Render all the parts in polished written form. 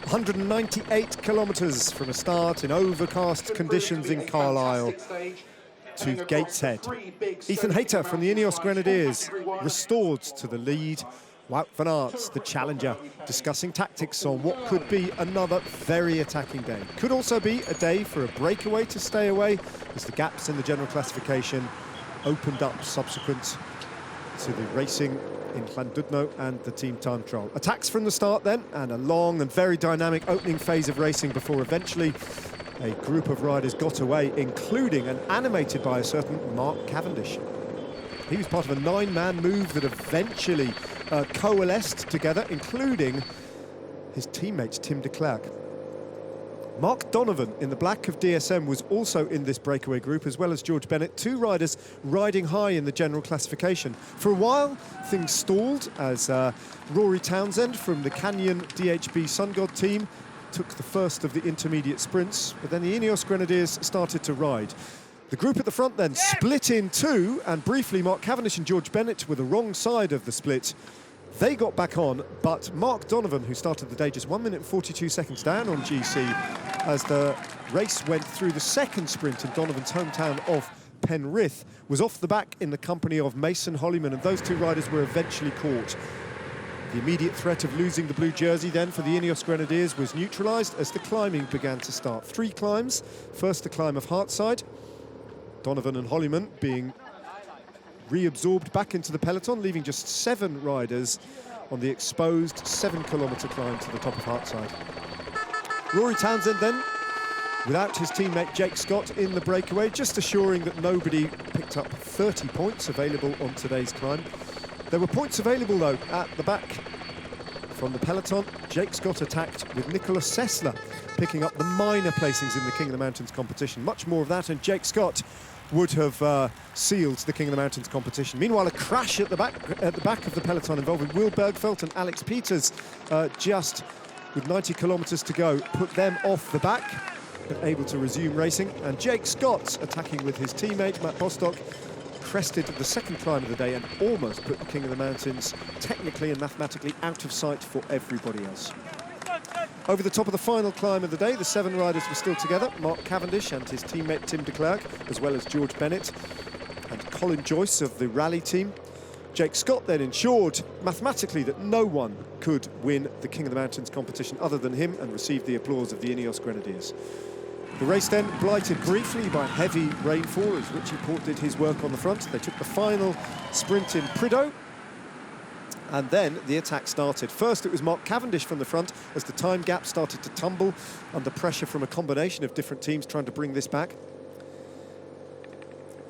198 kilometres from a start in overcast conditions in Carlisle to Gateshead. Ethan Hayter from the Ineos Grenadiers restored to the lead. Wout van Aert, the challenger, discussing tactics on what could be another very attacking day. Could also be a day for a breakaway to stay away, as the gaps in the general classification opened up subsequent to the racing in Llandudno and the team time trial. Attacks from the start then, and a long and very dynamic opening phase of racing before eventually a group of riders got away, including and animated by a certain Mark Cavendish. He was part of a 9-man move that eventually coalesced together, including his teammate Tim de Klerk. Mark Donovan in the black of DSM was also in this breakaway group, as well as George Bennett, two riders riding high in the general classification. For a while, things stalled as Rory Townsend from the Canyon DHB Sun God team took the first of the intermediate sprints, but then the Ineos Grenadiers started to ride. The group at the front then split in two, and briefly Mark Cavendish and George Bennett were the wrong side of the split. They got back on, but Mark Donovan, who started the day just 1 minute and 42 seconds down on GC, as the race went through the second sprint in Donovan's hometown of Penrith, was off the back in the company of Mason Hollyman, and those two riders were eventually caught. The immediate threat of losing the blue jersey then for the Ineos Grenadiers was neutralised as the climbing began to start. 3 climbs, first the climb of Hartside, Donovan and Hollyman being reabsorbed back into the peloton, leaving just 7 riders on the exposed 7-kilometre climb to the top of Hartside. Rory Townsend then, without his teammate Jake Scott in the breakaway, just assuring that nobody picked up 30 points available on today's climb. There were points available though at the back from the peloton. Jake Scott attacked with Nicolas Sessler picking up the minor placings in the King of the Mountains competition. Much more of that, and Jake Scott would have sealed the King of the Mountains competition. Meanwhile, a crash at the back of the peloton involving Will Bergfeldt and Alex Peters, just with 90 kilometres to go, put them off the back, but able to resume racing. And Jake Scott, attacking with his teammate Matt Bostock, crested the second climb of the day and almost put the King of the Mountains technically and mathematically out of sight for everybody else. Over the top of the final climb of the day, the 7 riders were still together. Mark Cavendish and his teammate Tim de Klerk, as well as George Bennett and Colin Joyce of the rally team. Jake Scott then ensured mathematically that no one could win the King of the Mountains competition other than him, and received the applause of the Ineos Grenadiers. The race then blighted briefly by heavy rainfall as Richie Porte did his work on the front. They took the final sprint in Prideaux, and then the attack started. First, it was Mark Cavendish from the front as the time gap started to tumble under pressure from a combination of different teams trying to bring this back.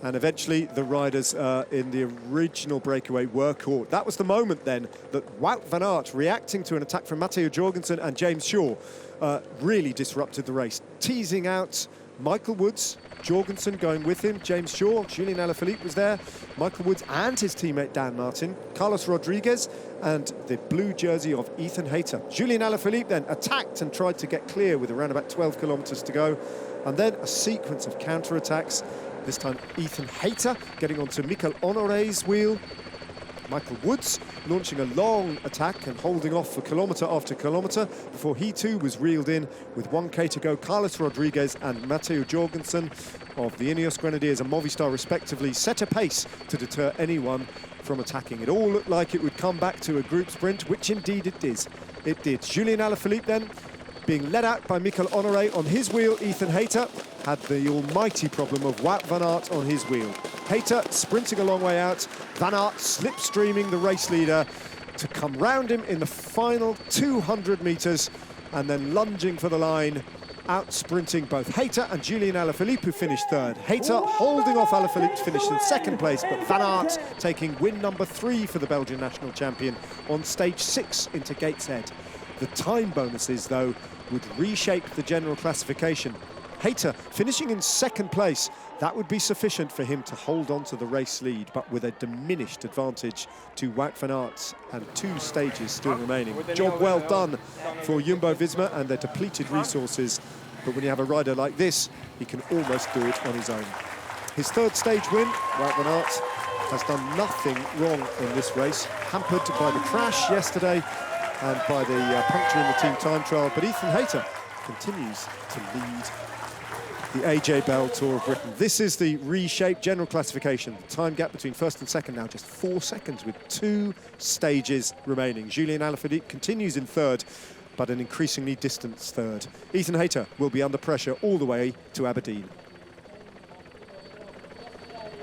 And eventually, the riders in the original breakaway were caught. That was the moment then that Wout van Aert, reacting to an attack from Matteo Jorgensen and James Shaw, really disrupted the race, teasing out Michael Woods, Jorgensen going with him, James Shaw, Julian Alaphilippe was there, Michael Woods and his teammate Dan Martin, Carlos Rodriguez and the blue jersey of Ethan Hayter. Julian Alaphilippe then attacked and tried to get clear with around about 12 kilometres to go, and then a sequence of counter-attacks. This time Ethan Hayter getting onto Mikel Honoré's wheel, Michael Woods launching a long attack and holding off for kilometre after kilometre before he too was reeled in with 1k to go. Carlos Rodriguez and Matteo Jorgensen of the Ineos Grenadiers and Movistar respectively set a pace to deter anyone from attacking. It all looked like it would come back to a group sprint, which indeed it did. It did. Julian Alaphilippe then being led out by Mikel Honoré on his wheel. Ethan Hayter had the almighty problem of Wout van Aert on his wheel. Hayter sprinting a long way out, Van Aert slipstreaming the race leader to come round him in the final 200 metres and then lunging for the line, out sprinting both Hayter and Julian Alaphilippe, who finished third. Hayter holding off Alaphilippe to finish in second place, but Van Aert taking win number 3 for the Belgian national champion on stage 6 into Gateshead. The time bonuses, though, would reshape the general classification. Hayter finishing in second place, that would be sufficient for him to hold on to the race lead, but with a diminished advantage to Wout van Aert and 2 stages still remaining. Job well done for Jumbo-Visma and their depleted resources, but when you have a rider like this, he can almost do it on his own. His 3rd stage win, Wout van Aert has done nothing wrong in this race, hampered by the crash yesterday, and by the puncture in the team time trial, but Ethan Hayter continues to lead the AJ Bell Tour of Britain. This is the reshaped general classification. The time gap between first and second now just 4 seconds with 2 stages remaining. Julien Alaphilippe continues in third, but an increasingly distant third. Ethan Hayter will be under pressure all the way to Aberdeen.